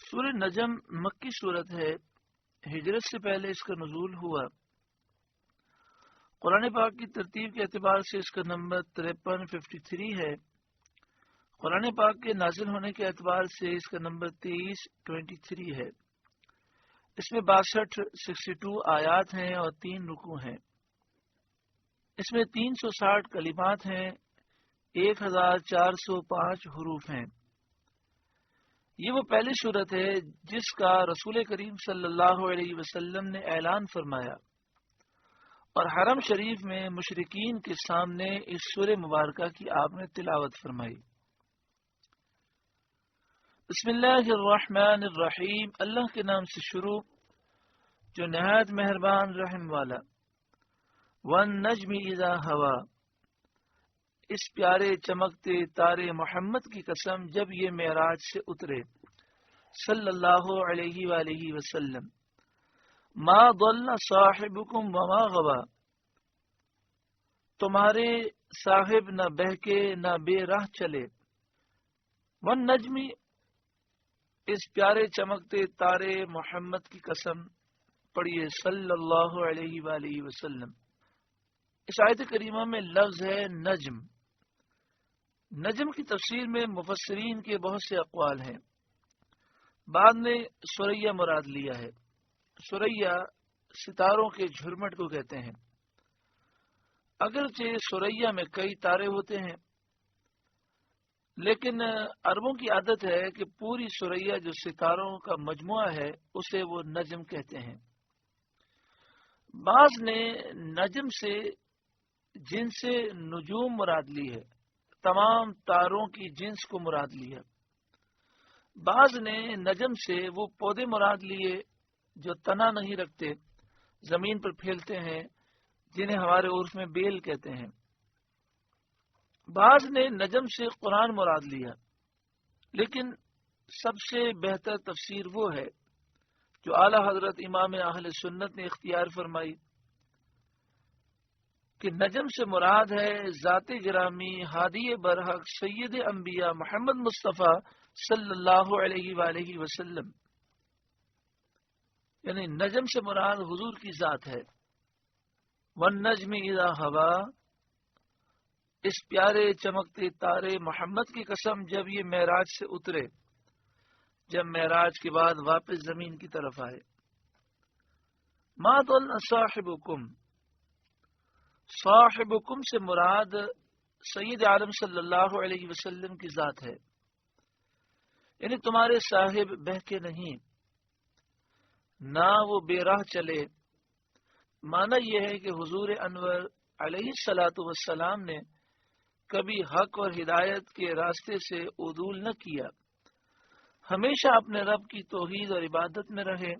سورہ نجم مکی صورت ہے، ہجرت سے پہلے اس کا نزول ہوا۔ قرآن پاک کی ترتیب کے اعتبار سے اس کا نمبر 53 ہے۔ قرآن پاک کے نازل ہونے کے اعتبار سے اس کا نمبر 23 ہے۔ اس میں 62 آیات ہیں اور 3 رکوع ہیں۔ اس میں 360 کلمات ہیں، 1405 حروف ہیں۔ یہ وہ پہلی صورت ہے جس کا رسول کریم صلی اللہ علیہ وسلم نے اعلان فرمایا اور حرم شریف میں مشرکین کے سامنے اس سورہ مبارکہ کی آپ نے تلاوت فرمائی۔ بسم اللہ الرحمن الرحیم، اللہ کے نام سے شروع جو نہایت مہربان رحم والا۔ والنجم اذا ہوا، اس پیارے چمکتے تارے محمد کی قسم جب یہ معراج سے اترے صلی اللہ علیہ وآلہ وسلم۔ ما ضل صاحبکم وما غوا، تمہارے صاحب نہ بہکے نہ بے راہ چلے۔ والنجم، اس پیارے چمکتے تارے محمد کی قسم، پڑھیے صلی اللہ علیہ وآلہ وسلم۔ اس آیت کریمہ میں لفظ ہے نجم۔ نجم کی تفسیر میں مفسرین کے بہت سے اقوال ہیں۔ بعد نے سریا مراد لیا ہے۔ سریا ستاروں کے جھرمٹ کو کہتے ہیں۔ اگرچہ سریا میں کئی تارے ہوتے ہیں، لیکن عربوں کی عادت ہے کہ پوری سریا جو ستاروں کا مجموعہ ہے اسے وہ نجم کہتے ہیں۔ بعض نے نجم سے جنس نجوم مراد لی ہے، تمام تاروں کی جنس کو مراد لیا۔ بعض نے نجم سے وہ پودے مراد لیے جو تنا نہیں رکھتے، زمین پر پھیلتے ہیں، جنہیں ہمارے عرف میں بیل کہتے ہیں۔ بعض نے نجم سے قرآن مراد لیا، لیکن سب سے بہتر تفسیر وہ ہے جو اعلی حضرت امام اہل سنت نے اختیار فرمائی کہ نجم سے مراد ہے ذات گرامی ہادی برحق سید انبیاء محمد مصطفیٰ صلی اللہ علیہ وآلہ وسلم، یعنی نجم سے مراد حضور کی ذات ہے۔ والنجم اذا ہوا، اس پیارے چمکتے تارے محمد کی قسم جب یہ معراج سے اترے، جب معراج کے بعد واپس زمین کی طرف آئے۔ ما ضل صاحبکم، صاحبکم سے مراد سید عالم صلی اللہ علیہ وسلم کی ذات ہے، یعنی تمہارے صاحب بہکے نہیں، نہ وہ بے راہ چلے۔ معنی یہ ہے کہ حضور انور علیہ الصلاۃ والسلام نے کبھی حق اور ہدایت کے راستے سے عدول نہ کیا، ہمیشہ اپنے رب کی توحید اور عبادت میں رہے۔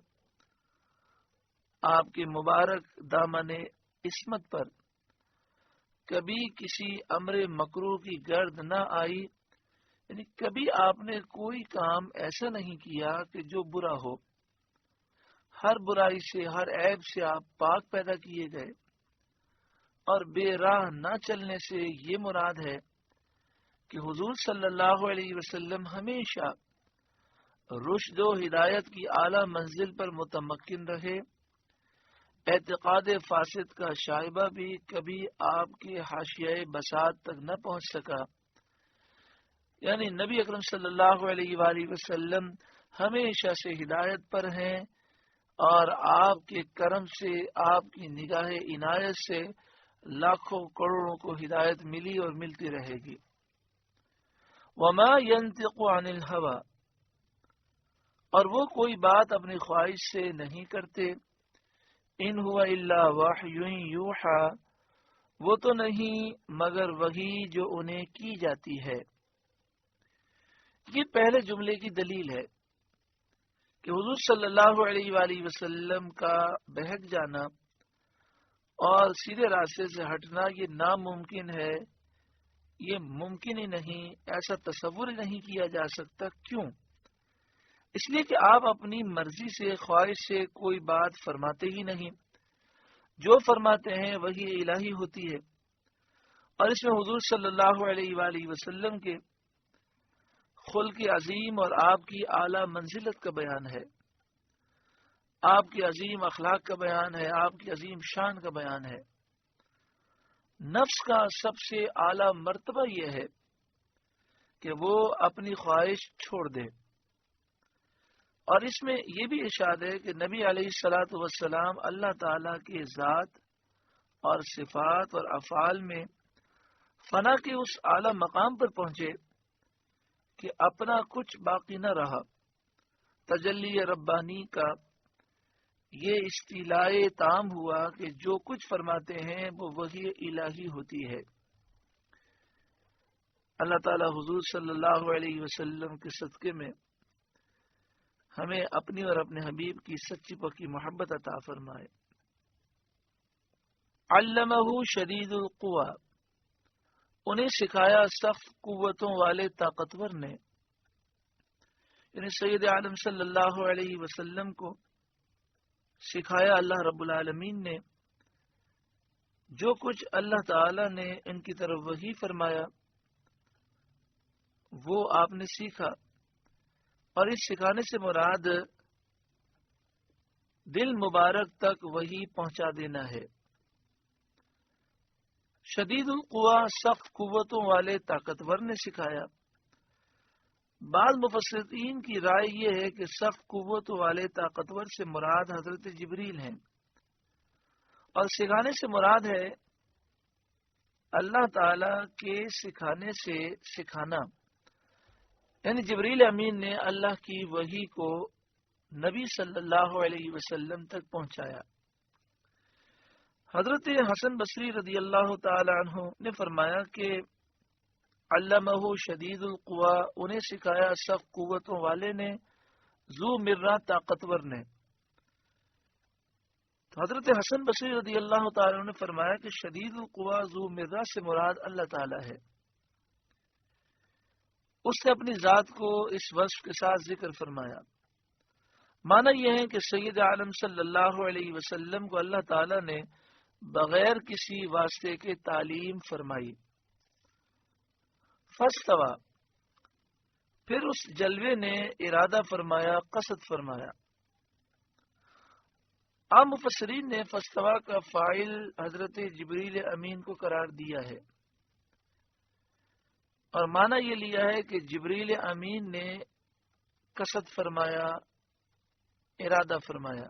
آپ کے مبارک دامن عصمت پر کبھی کسی امر مکروہ کی گرد نہ آئی، یعنی کبھی آپ نے کوئی کام ایسا نہیں کیا کہ جو برا ہو۔ ہر برائی سے، ہر عیب سے آپ پاک پیدا کیے گئے، اور بے راہ نہ چلنے سے یہ مراد ہے کہ حضور صلی اللہ علیہ وسلم ہمیشہ رشد و ہدایت کی اعلی منزل پر متمکن رہے۔ اعتقاد فاسد کا شائبہ بھی کبھی آپ کے حاشیہ بساط تک نہ پہنچ سکا، یعنی نبی اکرم صلی اللہ علیہ وآلہ وسلم ہمیشہ سے ہدایت پر ہیں، اور آپ کے کرم سے، آپ کی نگاہ عنایت سے لاکھوں کروڑوں کو ہدایت ملی اور ملتی رہے گی۔ وما ينطق عن الهوى، اور وہ کوئی بات اپنی خواہش سے نہیں کرتے۔ ان هو الا وحی یوحى، وہ تو نہیں مگر وحی جو انہیں کی جاتی ہے۔ یہ پہلے جملے کی دلیل ہے کہ حضور صلی اللہ علیہ وآلہ وسلم کا بہک جانا اور سیدھے راستے سے ہٹنا یہ ناممکن ہے، یہ ممکن ہی نہیں، ایسا تصور ہی نہیں کیا جا سکتا۔ کیوں؟ اس لیے کہ آپ اپنی مرضی سے، خواہش سے کوئی بات فرماتے ہی نہیں، جو فرماتے ہیں وہی الہی ہوتی ہے۔ اور اس میں حضور صلی اللہ علیہ وآلہ وسلم کے خلق عظیم اور آپ کی اعلی منزلت کا بیان ہے، آپ کی عظیم اخلاق کا بیان ہے، آپ کی عظیم شان کا بیان ہے۔ نفس کا سب سے اعلی مرتبہ یہ ہے کہ وہ اپنی خواہش چھوڑ دے، اور اس میں یہ بھی ارشاد ہے کہ نبی علیہ الصلاۃ والسلام اللہ تعالی کے ذات اور صفات اور افعال میں فنا کے اس اعلی مقام پر پہنچے کہ اپنا کچھ باقی نہ رہا۔ تجلی ربانی کا یہ استیلائے تام ہوا کہ جو کچھ فرماتے ہیں وہ وحی الہی ہوتی ہے۔ اللہ تعالی حضور صلی اللہ علیہ وسلم کے صدقے میں ہمیں اپنی اور اپنے حبیب کی سچی پکی محبت عطا فرمائے۔ علمہ شدید القوی، انہیں سکھایا سخت قوتوں والے طاقتور نے، یعنی سید عالم صلی اللہ علیہ وسلم کو سکھایا اللہ رب العالمین نے۔ جو کچھ اللہ تعالی نے ان کی طرف وحی فرمایا وہ آپ نے سیکھا، اور اس سکھانے سے مراد دل مبارک تک وحی پہنچا دینا ہے۔ شدید القوا، سخت قوتوں والے طاقتور نے سکھایا۔ بعض مفسرین کی رائے یہ ہے کہ سخت قوتوں والے طاقتور سے مراد حضرت جبریل ہیں، اور سکھانے سے مراد ہے اللہ تعالی کے سکھانے سے سکھانا، یعنی جبریل امین نے اللہ کی وحی کو نبی صلی اللہ علیہ وسلم تک پہنچایا۔ حضرت حسن بصری رضی اللہ تعالی عنہ نے فرمایا کہ علمہ شدید القوا، انہیں سکھایا سخت قوتوں والے نے، ذو مرہ طاقتور نے۔ تو حضرت حسن بصری رضی اللہ تعالی عنہ نے فرمایا کہ شدید القوا ذو مرہ سے مراد اللہ تعالی ہے۔ اس نے اپنی ذات کو اس وصف کے ساتھ ذکر فرمایا۔ معنی یہ ہے کہ سید عالم صلی اللہ علیہ وسلم کو اللہ تعالی نے بغیر کسی واسطے کے تعلیم فرمائی۔ فاستوى، پھر اس جلوے نے ارادہ فرمایا، قصد فرمایا۔ عام مفسرین نے فاستوى کا فاعل حضرت جبریل امین کو قرار دیا ہے، اور معنی یہ لیا ہے کہ جبریل امین نے قصد فرمایا، ارادہ فرمایا۔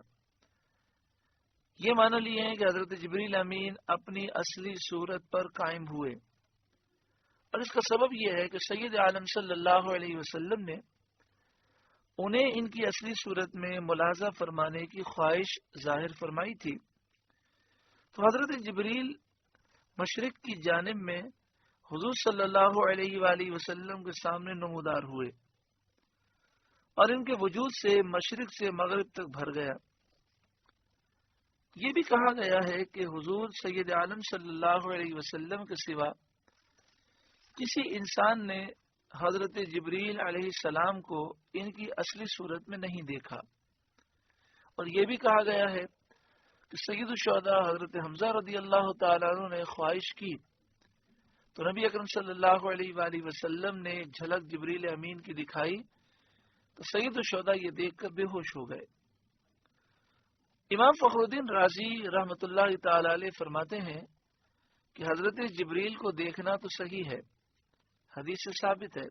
یہ معنی لیے ہیں کہ حضرت جبریل امین اپنی اصلی صورت پر قائم ہوئے، اور اس کا سبب یہ ہے کہ سید عالم صلی اللہ علیہ وسلم نے انہیں ان کی اصلی صورت میں ملاحظہ فرمانے کی خواہش ظاہر فرمائی تھی۔ تو حضرت جبریل مشرق کی جانب میں حضور صلی اللہ علیہ وآلہ وسلم کے سامنے نمودار ہوئے، اور ان کے وجود سے مشرق سے مغرب تک بھر گیا۔ یہ بھی کہا گیا ہے کہ حضور سید عالم صلی اللہ علیہ وسلم کے سوا کسی انسان نے حضرت جبریل علیہ السلام کو ان کی اصلی صورت میں نہیں دیکھا، اور یہ بھی کہا گیا ہے کہ سید الشہداء حضرت حمزہ رضی اللہ تعالیٰ عنہ نے خواہش کی تو نبی اکرم صلی اللہ علیہ وآلہ وسلم نے جھلک جبریل امین کی دکھائی تو سید الشہداء یہ دیکھ کر بے ہوش ہو گئے۔ امام فخر الدین رازی رحمۃ اللہ تعالی علیہ فرماتے ہیں کہ حضرت جبریل کو دیکھنا تو صحیح ہے، حدیث سے ثابت ہے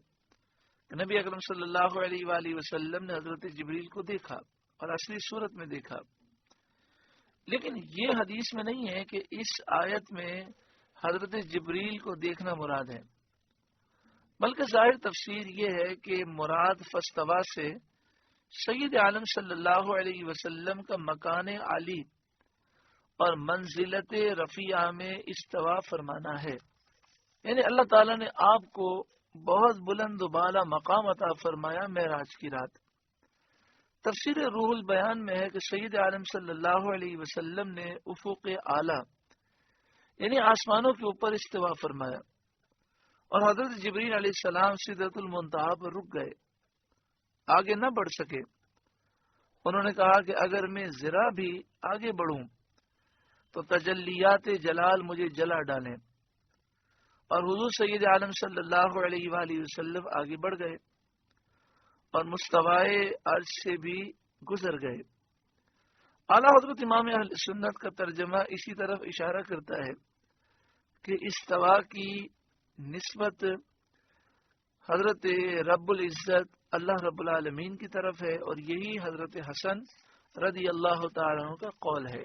کہ نبی اکرم صلی اللہ علیہ وآلہ وسلم نے حضرت جبریل کو دیکھا اور اصلی صورت میں دیکھا، لیکن یہ حدیث میں نہیں ہے کہ اس آیت میں حضرت جبریل کو دیکھنا مراد ہے، بلکہ ظاہر تفسیر یہ ہے کہ مراد فاستوى سے سید عالم صلی اللہ علیہ وسلم کا مکان عالی اور منزلت رفیعہ میں استوا فرمانا ہے، یعنی اللہ تعالیٰ نے آپ کو بہت بلند و بالا مقام عطا فرمایا معراج کی رات۔ تفسیر روح البیان میں ہے کہ سید عالم صلی اللہ علیہ وسلم نے افق اعلیٰ یعنی آسمانوں کے اوپر استوا فرمایا، اور حضرت جبریل علیہ السلام سدرۃ المنتہا پر رک گئے، آگے نہ بڑھ سکے۔ انہوں نے کہا کہ اگر میں ذرا بھی آگے بڑھوں تو تجلیات جلال مجھے جلا ڈالیں، اور حضور سید عالم صلی اللہ علیہ وآلہ وسلم آگے بڑھ گئے۔ اور مستوائے عرش سے بھی گزر گئے۔ اعلیٰ حضرت امام اہل سنت کا ترجمہ اسی طرف اشارہ کرتا ہے کہ استوا کی نسبت حضرت رب العزت اللہ رب العالمین کی طرف ہے، اور یہی حضرت حسن رضی اللہ تعالیٰ عنہ کا قول ہے۔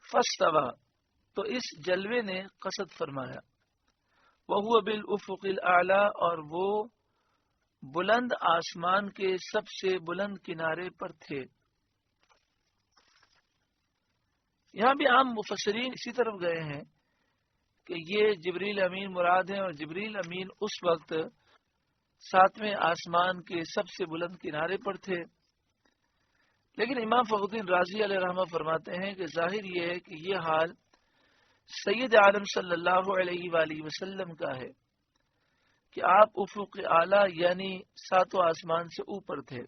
فاستوى، تو اس جلوے نے قصد فرمایا، وَهُوَ بِالْأُفُقِ الْأَعْلَى، اور وہ بلند آسمان کے سب سے بلند کنارے پر تھے۔ یہاں بھی عام مفسرین اسی طرف گئے ہیں کہ یہ جبریل امین مراد ہیں، اور جبریل امین اس وقت 7ویں آسمان کے سب سے بلند کنارے پر تھے۔ لیکن امام فخر الدین رازی علیہ رحمہ فرماتے ہیں کہ ظاہر یہ ہے کہ یہ حال سید عالم صلی اللہ علیہ وآلہ وسلم کا ہے کہ آپ افق اعلیٰ یعنی 7 آسمان سے اوپر تھے۔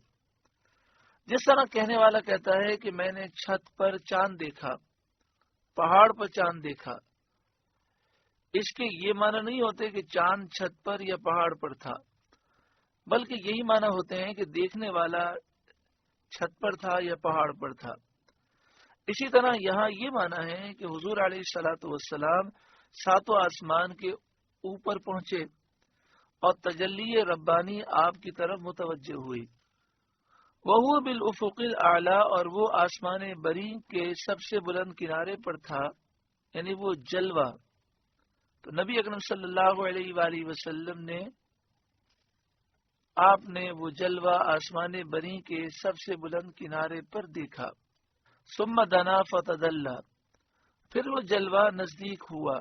جس طرح کہنے والا کہتا ہے کہ میں نے چھت پر چاند دیکھا، پہاڑ پر چاند دیکھا، اس کے یہ معنی نہیں ہوتے کہ چاند چھت پر یا پہاڑ پر تھا، بلکہ یہی معنی ہوتے ہیں کہ دیکھنے والا چھت پر تھا یا پہاڑ پر تھا۔ اسی طرح یہاں یہ معنی ہے کہ حضور علیہ الصلوۃ والسلام 7 آسمان کے اوپر پہنچے اور تجلی ربانی آپ کی طرف متوجہ ہوئی۔ وَهُوَ بِالْأُفُقِ الْأَعْلَى، اور وہ آسمان بری کے سب سے بلند کنارے پر تھا، یعنی وہ جلوہ۔ تو نبی اکرم صلی اللہ علیہ وآلہ وسلم نے آپ نے وہ جلوہ آسمان بری کے سب سے بلند کنارے پر دیکھا۔ ثم دنا فتدلى، پھر وہ جلوہ نزدیک ہوا۔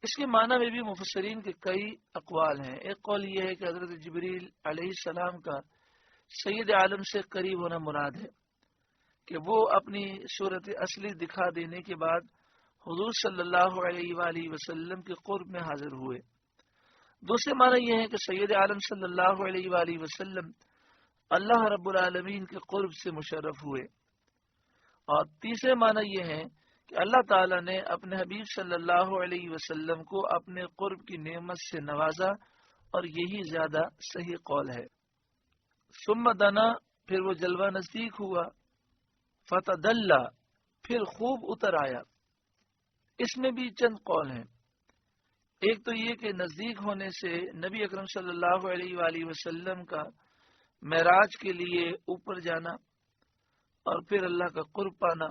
اس کے معنی میں بھی مفسرین کے کئی اقوال ہیں۔ ایک قول یہ ہے کہ حضرت جبریل علیہ السلام کا سید عالم سے قریب ہونا مراد ہے، کہ وہ اپنی صورت اصلی دکھا دینے کے بعد حضور صلی اللہ علیہ وآلہ وسلم کے قرب میں حاضر ہوئے۔ دوسرے معنی یہ ہے کہ سید عالم صلی اللہ علیہ وآلہ وسلم اللہ رب العالمین کے قرب سے مشرف ہوئے۔ اور تیسرے معنی یہ ہے کہ اللہ تعالیٰ نے اپنے حبیب صلی اللہ علیہ وسلم کو اپنے قرب کی نعمت سے نوازا، اور یہی زیادہ صحیح قول ہے۔ ثم دنا، پھر وہ جلوہ نزدیک ہوا، فتدلى، پھر خوب اتر آیا۔ اس میں بھی چند قول ہیں۔ ایک تو یہ کہ نزدیک ہونے سے نبی اکرم صلی اللہ علیہ وآلہ وسلم کا معراج کے لیے اوپر جانا اور پھر اللہ کا قرب پانا،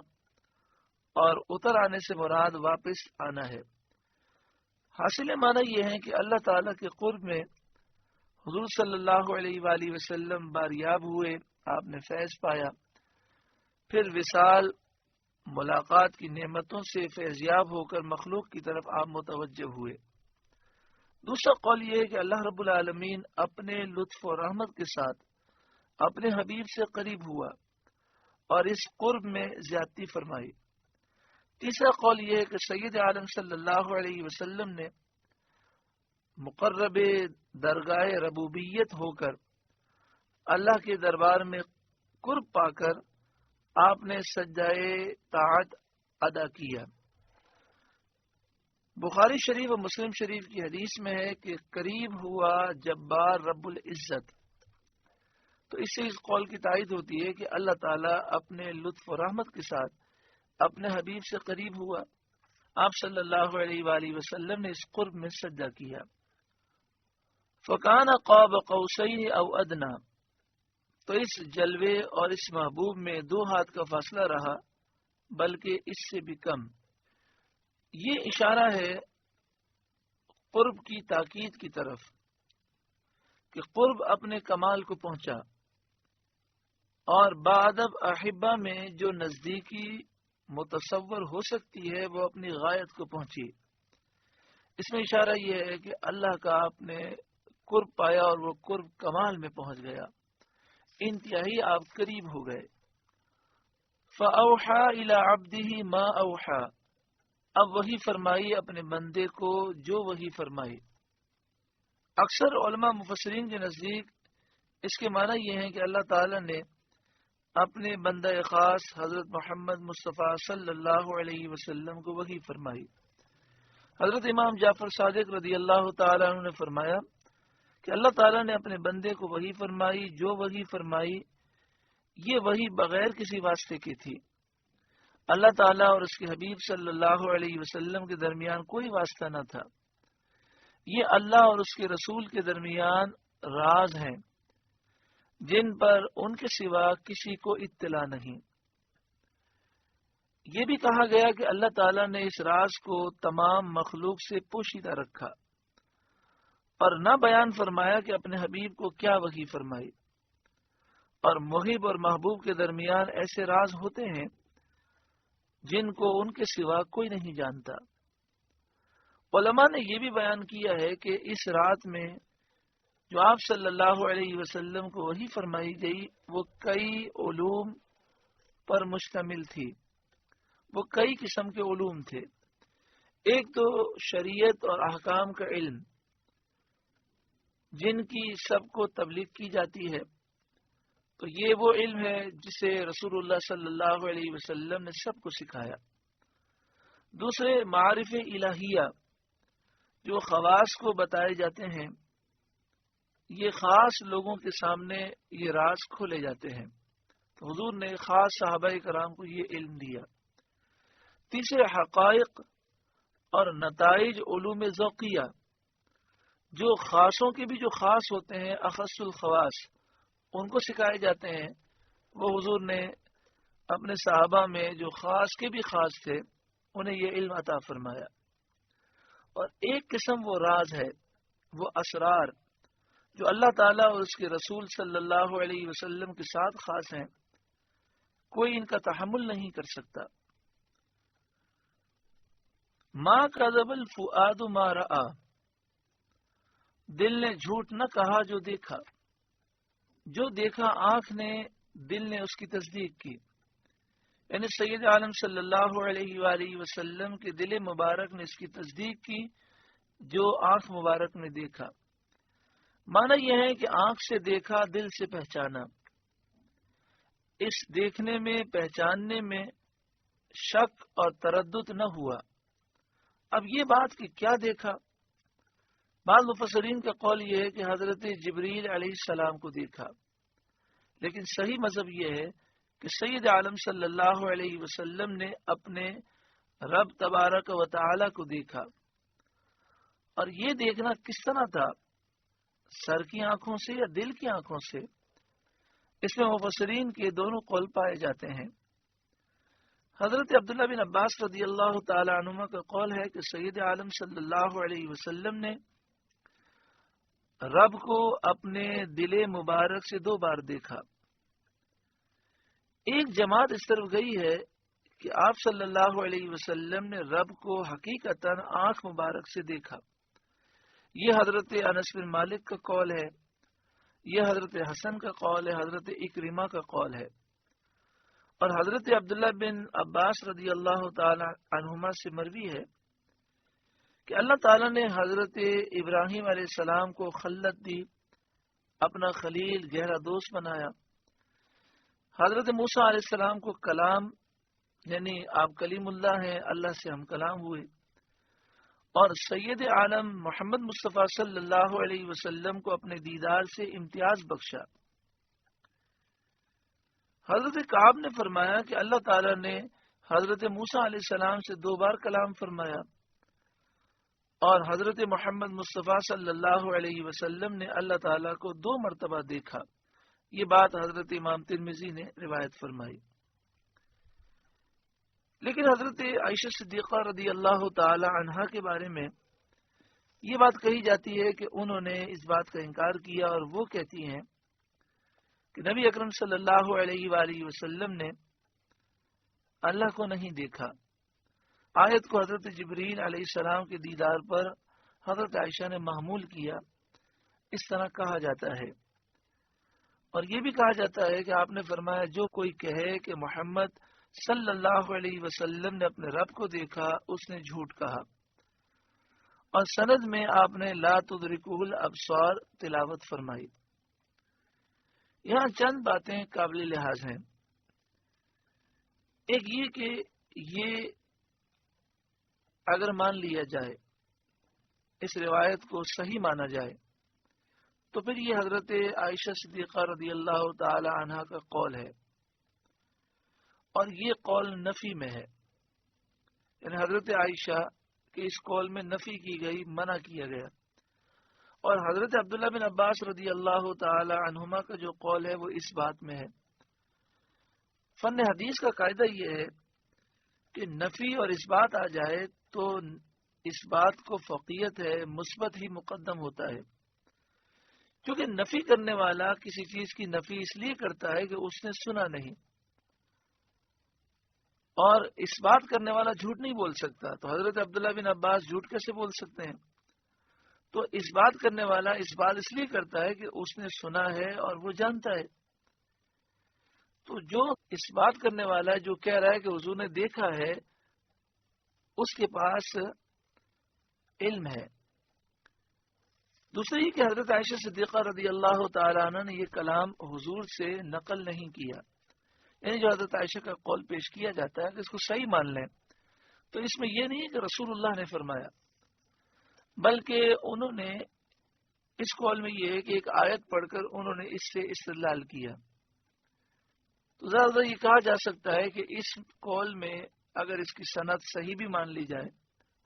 اور اتر آنے سے مراد واپس آنا ہے۔ حاصل معنی یہ ہے کہ اللہ تعالیٰ کے قرب میں حضور صلی اللہ علیہ وآلہ وسلم باریاب ہوئے، آپ نے فیض پایا، پھر وصال ملاقات کی نعمتوں سے فیضیاب ہو کر مخلوق کی طرف آپ متوجہ ہوئے۔ دوسرا قول یہ ہے کہ اللہ رب العالمین اپنے لطف و رحمت کے ساتھ اپنے حبیب سے قریب ہوا اور اس قرب میں زیادتی فرمائی۔ تیسرا قول یہ ہے کہ سید عالم صلی اللہ علیہ وسلم نے مقرب درگاہ ربوبیت ہو کر اللہ کے دربار میں قرب پا کر آپ نے سجدہ طاعت ادا کیا۔ بخاری شریف و مسلم شریف کی حدیث میں ہے کہ قریب ہوا جبار رب العزت۔ تو اس سے اس قول کی تائید ہوتی ہے کہ اللہ تعالیٰ اپنے لطف و رحمت کے ساتھ اپنے حبیب سے قریب ہوا۔ آپ صلی اللہ علیہ وآلہ وسلم نے اس قرب میں سجدہ کیا۔ فکان قاب قوسین او ادنا، تو اس جلوے اور اس محبوب میں 2 ہاتھ کا فاصلہ رہا، بلکہ اس سے بھی کم۔ یہ اشارہ ہے قرب کی تاکید کی طرف کہ قرب اپنے کمال کو پہنچا، اور بعدب احبہ میں جو نزدیکی متصور ہو سکتی ہے وہ اپنی غایت کو پہنچی۔ اس میں اشارہ یہ ہے کہ اللہ کا آپ نے قرب پایا اور وہ قرب کمال میں پہنچ گیا، انتہائی آپ قریب ہو گئے۔ فَأَوْحَى إِلَىٰ عَبْدِهِ مَا أَوْحَى، اب وہی فرمائی اپنے بندے کو جو وہی فرمائی۔ اکثر علماء مفسرین کے نزدیک اس کے معنی یہ ہیں کہ اللہ تعالی نے اپنے بندہ خاص حضرت محمد مصطفیٰ صلی اللہ علیہ وسلم کو وحی فرمائی۔ حضرت امام جعفر صادق رضی اللہ تعالیٰ عنہ نے فرمایا کہ اللہ تعالیٰ نے اپنے بندے کو وحی فرمائی، جو وحی فرمائی یہ وحی بغیر کسی واسطے کی تھی۔ اللہ تعالیٰ اور اس کے حبیب صلی اللہ علیہ وسلم کے درمیان کوئی واسطہ نہ تھا، یہ اللہ اور اس کے رسول کے درمیان راز ہیں جن پر ان کے سوا کسی کو اطلاع نہیں۔ یہ بھی کہا گیا کہ اللہ تعالیٰ نے اس راز کو تمام مخلوق سے پوشیدہ رکھا اور نہ بیان فرمایا کہ اپنے حبیب کو کیا وحی فرمائی، اور محب اور محبوب کے درمیان ایسے راز ہوتے ہیں جن کو ان کے سوا کوئی نہیں جانتا۔ علماء نے یہ بھی بیان کیا ہے کہ اس رات میں جو آپ صلی اللہ علیہ وسلم کو وحی فرمائی گئی وہ کئی علوم پر مشتمل تھی، وہ کئی قسم کے علوم تھے۔ ایک تو شریعت اور احکام کا علم جن کی سب کو تبلیغ کی جاتی ہے، تو یہ وہ علم ہے جسے رسول اللہ صلی اللہ علیہ وسلم نے سب کو سکھایا۔ دوسرے معارف الہیہ جو خواص کو بتائے جاتے ہیں، یہ خاص لوگوں کے سامنے یہ راز کھولے جاتے ہیں، تو حضور نے خاص صحابہ کرام کو یہ علم دیا۔ تیسرے حقائق اور نتائج علوم ذوقیہ جو خاصوں کے بھی جو خاص ہوتے ہیں، اخص الخواص، ان کو سکھائے جاتے ہیں، وہ حضور نے اپنے صحابہ میں جو خاص کے بھی خاص تھے انہیں یہ علم عطا فرمایا۔ اور ایک قسم وہ راز ہے، وہ اسرار جو اللہ تعالیٰ اور اس کے رسول صلی اللہ علیہ وسلم کے ساتھ خاص ہیں، کوئی ان کا تحمل نہیں کر سکتا۔ ما کذب الفؤاد ما رأى، دل نے جھوٹ نہ کہا جو دیکھا، جو دیکھا آنکھ نے دل نے اس کی تصدیق کی، یعنی سید عالم صلی اللہ علیہ وآلہ وسلم کے دل مبارک نے اس کی تصدیق کی جو آنکھ مبارک نے دیکھا۔ معنی یہ ہے کہ آنکھ سے دیکھا، دل سے پہچانا، اس دیکھنے میں پہچاننے میں شک اور تردد نہ ہوا۔ اب یہ بات کہ کیا دیکھا، بعض مفسرین کا قول یہ ہے کہ حضرت جبریل علیہ السلام کو دیکھا، لیکن صحیح مذہب یہ ہے کہ سید عالم صلی اللہ علیہ وسلم نے اپنے رب تبارک و تعالی کو دیکھا۔ اور یہ دیکھنا کس طرح تھا، سر کی آنکھوں سے یا دل کی آنکھوں سے؟ اس میں مفسرین کے دونوں قول پائے جاتے ہیں۔ حضرت عبداللہ بن عباس رضی اللہ تعالی عنہما کا قول ہے کہ سید عالم صلی اللہ علیہ وسلم نے رب کو اپنے دل مبارک سے 2 بار دیکھا۔ ایک جماعت اس طرف گئی ہے کہ آپ صلی اللہ علیہ وسلم نے رب کو حقیقتاً آنکھ مبارک سے دیکھا، یہ حضرت انس بن مالک کا قول ہے، یہ حضرت حسن کا قول ہے، حضرت اکرمہ کا قول ہے، اور حضرت عبداللہ بن عباس رضی اللہ تعالی عنہما سے مروی ہے کہ اللہ تعالیٰ نے حضرت ابراہیم علیہ السلام کو خلت دی، اپنا خلیل گہرا دوست بنایا۔ حضرت موسیٰ علیہ السلام کو کلام، یعنی آپ کلیم اللہ ہیں، اللہ سے ہم کلام ہوئے، اور سید عالم محمد مصطفیٰ صلی اللہ علیہ وسلم کو اپنے دیدار سے امتیاز بخشا۔ حضرت کعب نے فرمایا کہ اللہ تعالیٰ نے حضرت موسیٰ علیہ السلام سے 2 بار کلام فرمایا، اور حضرت محمد مصطفیٰ صلی اللہ علیہ وسلم نے اللہ تعالیٰ کو 2 مرتبہ دیکھا۔ یہ بات حضرت امام ترمذی نے روایت فرمائی۔ لیکن حضرت عائشہ صدیقہ رضی اللہ تعالی عنہا کے بارے میں یہ بات کہی جاتی ہے کہ انہوں نے اس بات کا انکار کیا، اور وہ کہتی ہیں کہ نبی اکرم صلی اللہ علیہ وآلہ وسلم نے اللہ کو نہیں دیکھا۔ آیت کو حضرت جبریل علیہ السلام کے دیدار پر حضرت عائشہ نے محمول کیا، اس طرح کہا جاتا ہے۔ اور یہ بھی کہا جاتا ہے کہ آپ نے فرمایا جو کوئی کہے کہ محمد صلی اللہ علیہ وسلم نے اپنے رب کو دیکھا، اس نے جھوٹ کہا۔ اور سند میں آپ نے لا تدرکہ الابصار تلاوت فرمائی۔ یہاں چند باتیں قابل لحاظ ہیں۔ ایک یہ کہ یہ اگر مان لیا جائے اس روایت کو صحیح مانا جائے تو پھر یہ حضرت عائشہ صدیقہ رضی اللہ تعالی عنہا کا قول ہے، اور یہ قول نفی میں ہے، یعنی حضرت عائشہ کے اس قول میں نفی کی گئی، منع کیا گیا، اور حضرت عبداللہ بن عباس رضی اللہ تعالی عنہما کا جو قول ہے وہ اس بات میں ہے۔ فن حدیث کا قاعدہ یہ ہے کہ نفی اور اس بات آ جائے تو اس بات کو فوقیت ہے، مثبت ہی مقدم ہوتا ہے، کیونکہ نفی کرنے والا کسی چیز کی نفی اس لیے کرتا ہے کہ اس نے سنا نہیں، اور اس بات کرنے والا جھوٹ نہیں بول سکتا، تو حضرت عبداللہ بن عباس جھوٹ کیسے بول سکتے ہیں؟ تو اس بات کرنے والا اس بات اس لیے کرتا ہے کہ اس نے سنا ہے اور وہ جانتا ہے۔ تو جو اس بات کرنے والا ہے، جو کہہ رہا ہے کہ حضور نے دیکھا ہے، اس کے پاس علم ہے۔ دوسری کہ حضرت عائشہ صدیقہ رضی اللہ تعالی عنہ نے یہ کلام حضور سے نقل نہیں کیا، یعنی جو حضرت عائشہ کا قول پیش کیا جاتا ہے کہ اس کو صحیح مان لیں، تو اس میں یہ نہیں کہ رسول اللہ نے فرمایا، بلکہ انہوں نے اس قول میں یہ ہے کہ ایک آیت پڑھ کر انہوں نے اس سے استدلال کیا۔ تو زیادہ یہ کہا جا سکتا ہے کہ اس قول میں اگر اس کی سند صحیح بھی مان لی جائے،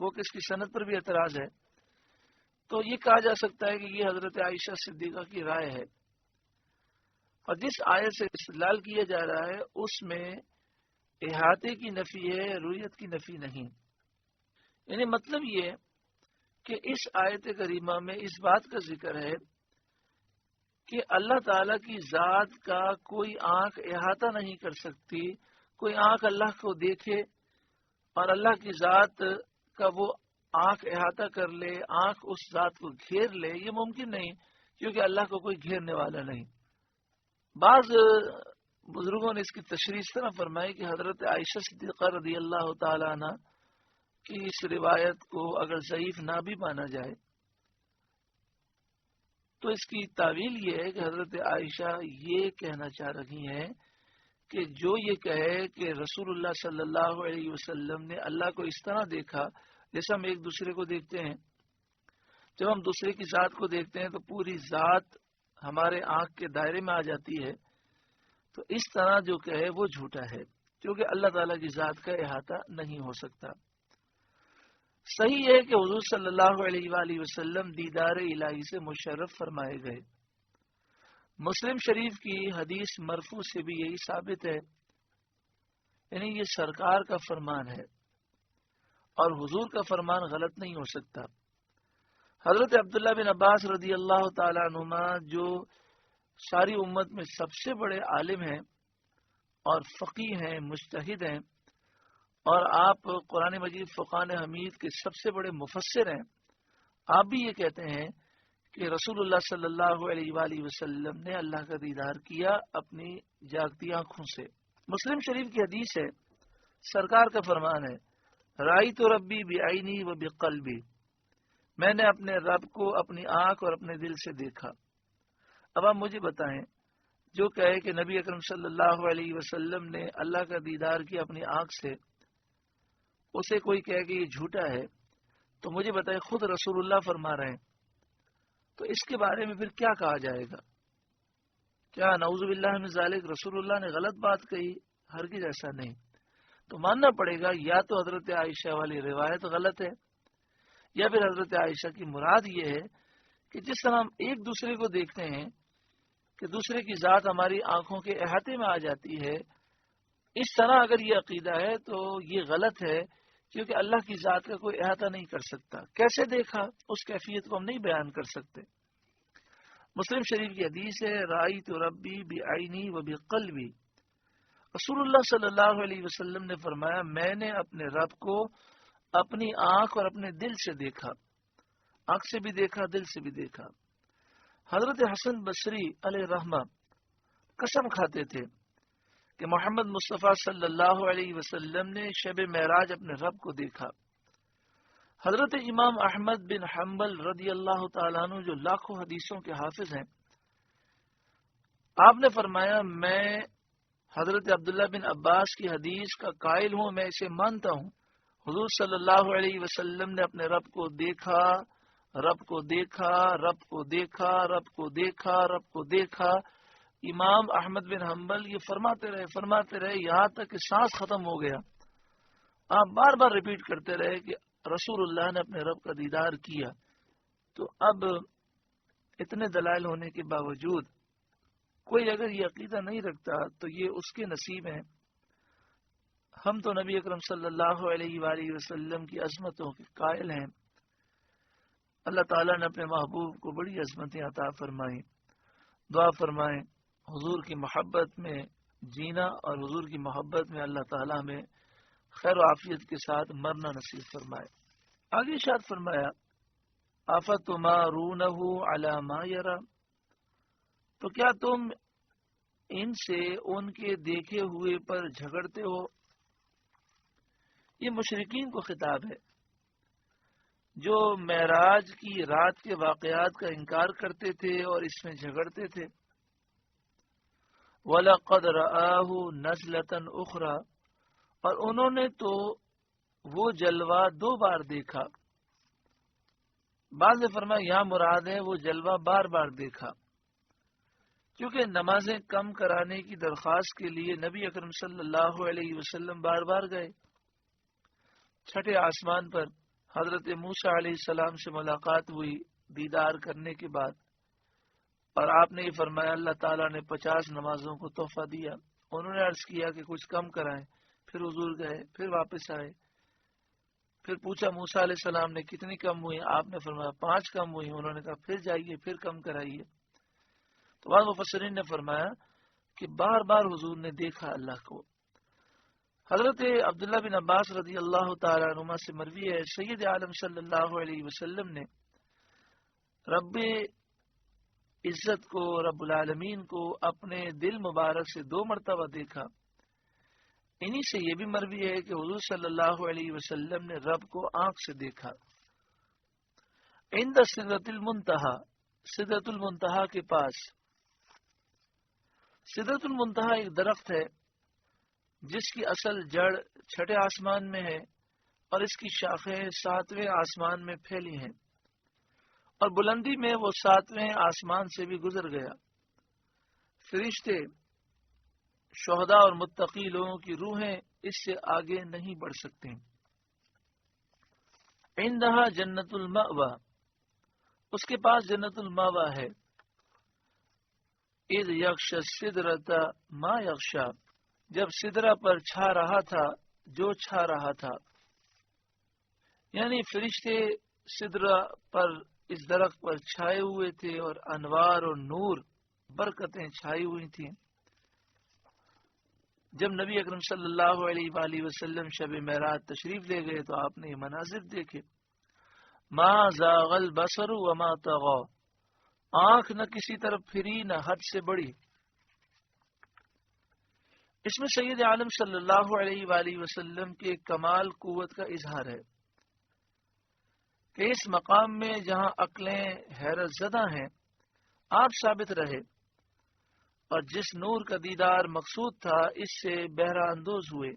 وہ کہ اس کی سند پر بھی اعتراض ہے، تو یہ کہا جا سکتا ہے کہ یہ حضرت عائشہ صدیقہ کی رائے ہے، اور جس آیت سے استدلال کیا جا رہا ہے اس میں احاطے کی نفی ہے، رویت کی نفی نہیں۔ یعنی مطلب یہ کہ اس آیت کریمہ میں اس بات کا ذکر ہے کہ اللہ تعالی کی ذات کا کوئی آنکھ احاطہ نہیں کر سکتی، کوئی آنکھ اللہ کو دیکھے اور اللہ کی ذات کا وہ آنکھ احاطہ کر لے، آنکھ اس ذات کو گھیر لے، یہ ممکن نہیں، کیونکہ اللہ کو کوئی گھیرنے والا نہیں۔ بعض بزرگوں نے اس کی تشریح اس طرح فرمائی کہ حضرت عائشہ صدیقہ رضی اللہ تعالی عنہ کی اس روایت کو اگر ضعیف نہ بھی مانا جائے تو اس کی تعویل یہ ہے کہ حضرت عائشہ یہ کہنا چاہ رہی ہیں کہ جو یہ کہے کہ رسول اللہ صلی اللہ علیہ وسلم نے اللہ کو اس طرح دیکھا جیسے ہم ایک دوسرے کو دیکھتے ہیں، جب ہم دوسرے کی ذات کو دیکھتے ہیں تو پوری ذات ہمارے آنکھ کے دائرے میں آ جاتی ہے، تو اس طرح جو کہے وہ جھوٹا ہے، کیونکہ اللہ تعالیٰ کی ذات کا احاطہ نہیں ہو سکتا۔ صحیح ہے کہ حضور صلی اللہ علیہ وآلہ وسلم دیدار الہی سے مشرف فرمائے گئے۔ مسلم شریف کی حدیث مرفوع سے بھی یہی ثابت ہے، یعنی یہ سرکار کا فرمان ہے اور حضور کا فرمان غلط نہیں ہو سکتا۔ حضرت عبداللہ بن عباس رضی اللہ تعالی عنہما جو ساری امت میں سب سے بڑے عالم ہیں اور فقیہ ہیں، مجتہد ہیں، اور آپ قرآن مجید فرقان حمید کے سب سے بڑے مفسر ہیں، آپ بھی یہ کہتے ہیں کہ رسول اللہ صلی اللہ علیہ وآلہ وسلم نے اللہ کا دیدار کیا اپنی جاگتی آنکھوں سے۔ مسلم شریف کی حدیث ہے، سرکار کا فرمان ہے، رأیت ربی بعینی و بقلبی، میں نے اپنے رب کو اپنی آنکھ اور اپنے دل سے دیکھا۔ اب آپ مجھے بتائیں، جو کہے کہ نبی اکرم صلی اللہ علیہ وسلم نے اللہ کا دیدار کیا اپنی آنکھ سے، اسے کوئی کہے کہ یہ جھوٹا ہے، تو مجھے بتائیں خود رسول اللہ فرما رہے ہیں، تو اس کے بارے میں پھر کیا کہا جائے گا؟ کیا نعوذ باللہ من ذالک رسول اللہ نے غلط بات کہی؟ ہرگز ایسا نہیں۔ تو ماننا پڑے گا یا تو حضرت عائشہ والی روایت غلط ہے، یا پھر حضرت عائشہ کی مراد یہ ہے کہ جس طرح ہم ایک دوسرے کو دیکھتے ہیں کہ دوسرے کی ذات ہماری آنکھوں کے احاطے میں آ جاتی ہے، اس طرح اگر یہ عقیدہ ہے تو یہ غلط ہے، کیونکہ اللہ کی ذات کا کوئی احاطہ نہیں کر سکتا۔ کیسے دیکھا اس کیفیت کو ہم نہیں بیان کر سکتے۔ مسلم شریف کی حدیث ہے، رأیت ربی بعینی و بقلبی، رسول اللہ صلی اللہ علیہ وسلم نے فرمایا میں نے اپنے رب کو اپنی آنکھ اور اپنے دل سے دیکھا، آنکھ سے بھی دیکھا، دل سے بھی دیکھا۔ حضرت حسن بصری علیہ رحمہ قسم کھاتے تھے کہ محمد مصطفیٰ صلی اللہ علیہ وسلم نے شب معراج اپنے رب کو دیکھا۔ حضرت امام احمد بن حنبل رضی اللہ تعالیٰ عنہ جو لاکھوں حدیثوں کے حافظ ہیں، آپ نے فرمایا میں حضرت عبداللہ بن عباس کی حدیث کا قائل ہوں، میں اسے مانتا ہوں، حضور صلی اللہ علیہ وسلم نے اپنے رب کو دیکھا، رب کو دیکھا، رب کو دیکھا، رب کو دیکھا، رب کو دیکھا۔ امام احمد بن حنبل یہ فرماتے رہے یہاں تک کہ سانس ختم ہو گیا۔ آپ بار بار ریپیٹ کرتے رہے کہ رسول اللہ نے اپنے رب کا دیدار کیا۔ تو اب اتنے دلائل ہونے کے باوجود کوئی اگر یہ عقیدہ نہیں رکھتا تو یہ اس کے نصیب ہیں۔ ہم تو نبی اکرم صلی اللہ علیہ وآلہ وسلم کی عظمتوں کے قائل ہیں۔ اللہ تعالیٰ نے اپنے محبوب کو بڑی عظمتیں عطا فرمائیں۔ دعا فرمائیں حضور کی محبت میں جینا اور حضور کی محبت میں اللہ تعالیٰ میں خیر و عافیت کے ساتھ مرنا نصیب فرمائے۔ آگے ارشاد فرمایا افتمارونہ علی ما یری، تو کیا تم ان سے ان کے دیکھے ہوئے پر جھگڑتے ہو؟ یہ مشرکین کو خطاب ہے جو معراج کی رات کے واقعات کا انکار کرتے تھے اور اس میں جھگڑتے تھے۔ وَلَقَدْ رَآهُ نَزْلَةً أُخْرَى، اور انہوں نے تو وہ جلوہ 2 بار دیکھا۔ بعض نے فرمایا یہاں مراد ہے وہ جلوہ بار بار دیکھا، کیونکہ نمازیں کم کرانے کی درخواست کے لیے نبی اکرم صلی اللہ علیہ وسلم بار بار گئے۔ چھٹے آسمان پر حضرت موسیٰ علیہ السلام سے ملاقات ہوئی دیدار کرنے کے بعد، اور آپ نے یہ فرمایا اللہ تعالیٰ نے 50 نمازوں کو تحفہ دیا۔ انہوں نے عرض کیا کہ کچھ کم کرائیں، پھر حضور گئے، پھر واپس آئے، پھر پوچھا موسیٰ علیہ السلام نے کتنی کم ہوئی؟ آپ نے فرمایا 5 کم ہوئی۔ انہوں نے کہا پھر جائیے، پھر کم کرائیے۔ تو بعض مفسرین نے فرمایا کہ بار بار حضور نے دیکھا اللہ کو۔ حضرت عبداللہ بن عباس رضی اللہ تعالیٰ عنہما سے مروی ہے سید عالم صلی اللہ علیہ وسلم نے رب عزت کو، رب العالمین کو اپنے دل مبارک سے 2 مرتبہ دیکھا۔ انہی سے یہ بھی مروی ہے کہ حضور صلی اللہ علیہ وسلم نے رب کو آنکھ سے دیکھا۔ عند سدرۃ المنتہا، سدرۃ المنتہا کے پاس۔ سدرۃ المنتہا ایک درخت ہے جس کی اصل جڑ چھٹے آسمان میں ہے اور اس کی شاخیں 7ویں آسمان میں پھیلی ہیں، اور بلندی میں وہ 7ویں آسمان سے بھی گزر گیا۔ فرشتے، شہداء اور متقی لوگوں کی روحیں اس سے آگے نہیں بڑھ سکتے۔ عندہا جنت المأوی، اس کے پاس جنت المأوی ہے۔ اذ یغشی السدرۃ ما یغشی، جب سدرہ پر چھا رہا تھا جو چھا رہا تھا، یعنی فرشتے سدرہ پر اس درخت پر چھائے ہوئے تھے اور انوار اور نور برکتیں چھائی ہوئی تھیں۔ جب نبی اکرم صلی اللہ علیہ وآلہ وسلم شب معراج تشریف لے گئے تو آپ نے یہ مناظر دیکھے۔ ما زاغ البصر وما طغى، آنکھ نہ کسی طرف پھری نہ حد سے بڑھی۔ اس میں سید عالم صلی اللہ علیہ وآلہ وسلم کے کمال قوت کا اظہار ہے کہ اس مقام میں جہاں عقلیں حیرت زدہ ہیں آپ ثابت رہے، اور جس نور کا دیدار مقصود تھا اس سے بہرہ اندوز ہوئے،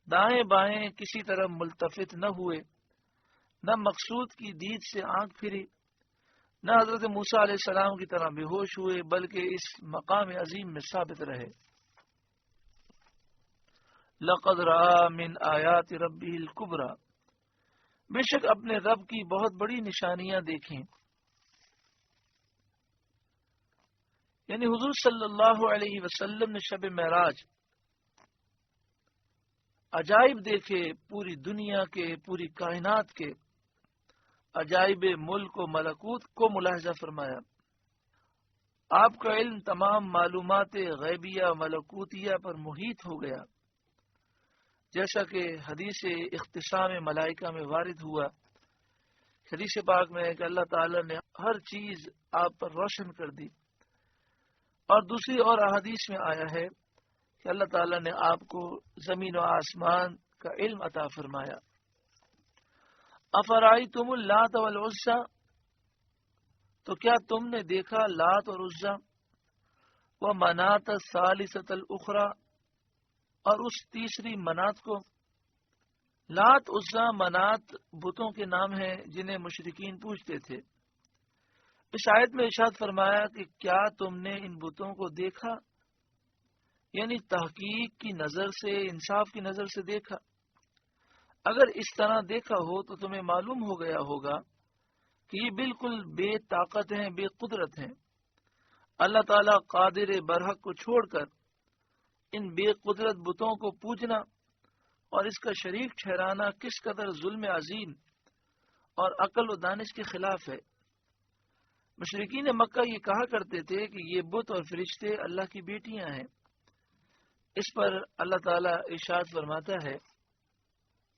دائیں بائیں کسی طرف ملتفت نہ ہوئے، نہ مقصود کی دید سے آنکھ پھری، نہ حضرت موسیٰ علیہ السلام کی طرح بے ہوش ہوئے، بلکہ اس مقام عظیم میں ثابت رہے۔ لقد رأى من آیات ربہ الکبریٰ، بے شک اپنے رب کی بہت بڑی نشانیاں دیکھیں۔ یعنی حضور صلی اللہ علیہ وسلم نے شب معراج عجائب دیکھے، پوری دنیا کے، پوری کائنات کے عجائب ملک و ملکوت کو ملاحظہ فرمایا۔ آپ کا علم تمام معلومات غیبیہ ملکوتیہ پر محیط ہو گیا، جیسا کہ حدیث اختصام ملائکہ میں وارد ہوا۔ حدیث پاک میں ہے کہ اللہ تعالی نے ہر چیز آپ پر روشن کر دی، اور دوسری اور احادیث میں آیا ہے کہ اللہ تعالی نے آپ کو زمین و آسمان کا علم عطا فرمایا۔ افرأیتم اللات والعزی، تو کیا تم نے دیکھا لات اور عزی، ومناة الثالثة الأخرى، اور اس تیسری منات کو، لات عزا منات بتوں کے نام ہیں جنہیں مشرکین پوجتے تھے۔ اس آیت میں ارشاد فرمایا کہ کیا تم نے ان بتوں کو دیکھا، یعنی تحقیق کی نظر سے، انصاف کی نظر سے دیکھا۔ اگر اس طرح دیکھا ہو تو تمہیں معلوم ہو گیا ہوگا کہ یہ بالکل بے طاقت ہیں، بے قدرت ہیں۔ اللہ تعالیٰ قادر برحق کو چھوڑ کر ان بے قدرت بتوں کو پوجنا اور اس کا شریک ٹھہرانا کس قدر ظلم عظیم اور عقل و دانش کے خلاف ہے۔ مشرکین مکہ یہ کہا کرتے تھے کہ یہ بت اور فرشتے اللہ کی بیٹیاں ہیں۔ اس پر اللہ تعالیٰ ارشاد فرماتا ہے،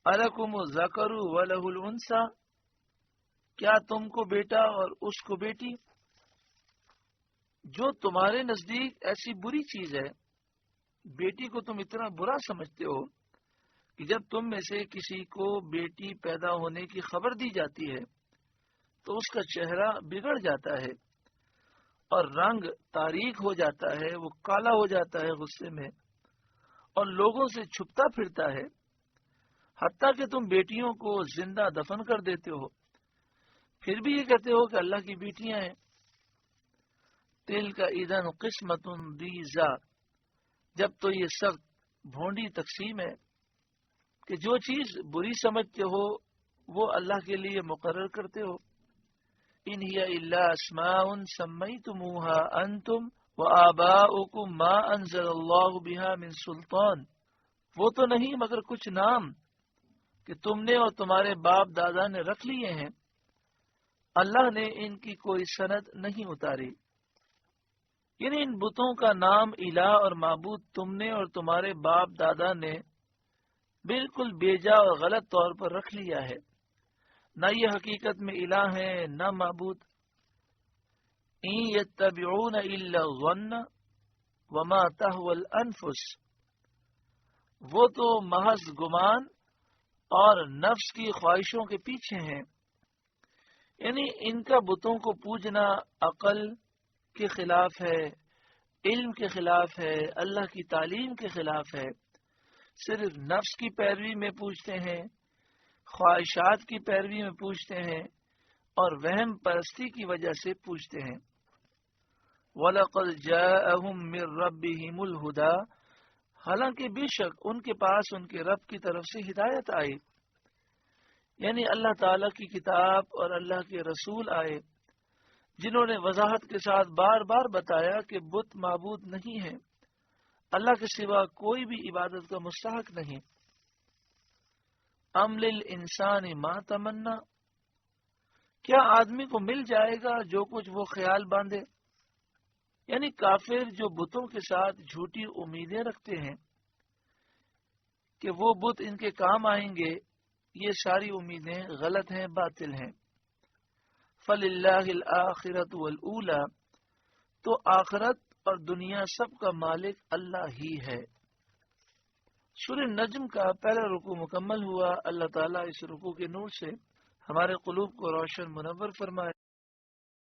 الکم الذکر ولہ الانثی، کیا تم کو بیٹا اور اس کو بیٹی؟ جو تمہارے نزدیک ایسی بری چیز ہے، بیٹی کو تم اتنا برا سمجھتے ہو کہ جب تم میں سے کسی کو بیٹی پیدا ہونے کی خبر دی جاتی ہے تو اس کا چہرہ بگڑ جاتا ہے اور رنگ تاریک ہو جاتا ہے، وہ کالا ہو جاتا ہے غصے میں اور لوگوں سے چھپتا پھرتا ہے، حتیٰ کہ تم بیٹیوں کو زندہ دفن کر دیتے ہو، پھر بھی یہ کہتے ہو کہ اللہ کی بیٹیاں ہیں۔ تل کا اذن قسمت ضیزا، جب تو یہ سخت بھونڈی تقسیم ہے کہ جو چیز بری سمجھتے ہو وہ اللہ کے لیے مقرر کرتے ہو۔ ان ہی الا اسماء سمیتموها انتم وآباؤکم ما انزل اللہ بها من سلطان، وہ تو نہیں مگر کچھ نام کہ تم نے اور تمہارے باپ دادا نے رکھ لیے ہیں، اللہ نے ان کی کوئی سند نہیں اتاری۔ یعنی ان بتوں کا نام الہ اور معبود تم نے اور تمہارے باپ دادا نے بالکل بیجا اور غلط طور پر رکھ لیا ہے، نہ یہ حقیقت میں الہ ہیں نہ معبود۔ ان یتبعون الا الظن وما تهوى الانفس، وہ تو محض گمان اور نفس کی خواہشوں کے پیچھے ہیں۔ یعنی ان کا بتوں کو پوجنا عقل کے خلاف ہے، علم کے خلاف ہے، اللہ کی تعلیم کے خلاف ہے۔ صرف نفس کی پیروی میں پوجتے ہیں، خواہشات کی پیروی میں پوجتے ہیں اور وہم پرستی کی وجہ سے پوجتے ہیں۔ وَلَقَدْ جَاءَهُم مِّن رَّبِّهِمُ الْهُدَىٰ، حالانکہ بے شک ان کے پاس ان کے رب کی طرف سے ہدایت آئی، یعنی اللہ تعالیٰ کی کتاب اور اللہ کے رسول آئے جنہوں نے وضاحت کے ساتھ بار بار بتایا کہ بت معبود نہیں ہے، اللہ کے سوا کوئی بھی عبادت کا مستحق نہیں۔ ام للانسان ما تمنا، کیا آدمی کو مل جائے گا جو کچھ وہ خیال باندھے؟ یعنی کافر جو بتوں کے ساتھ جھوٹی امیدیں رکھتے ہیں کہ وہ بت ان کے کام آئیں گے، یہ ساری امیدیں غلط ہیں، باطل ہیں۔ فَلِلَّهِ الْآخِرَةُ وَالْأُولَىٰ، تو آخرت اور دنیا سب کا مالک اللہ ہی ہے۔ سورہ نجم کا پہلا رکوع مکمل ہوا۔ اللہ تعالیٰ اس رکوع کے نور سے ہمارے قلوب کو روشن منور فرمائے۔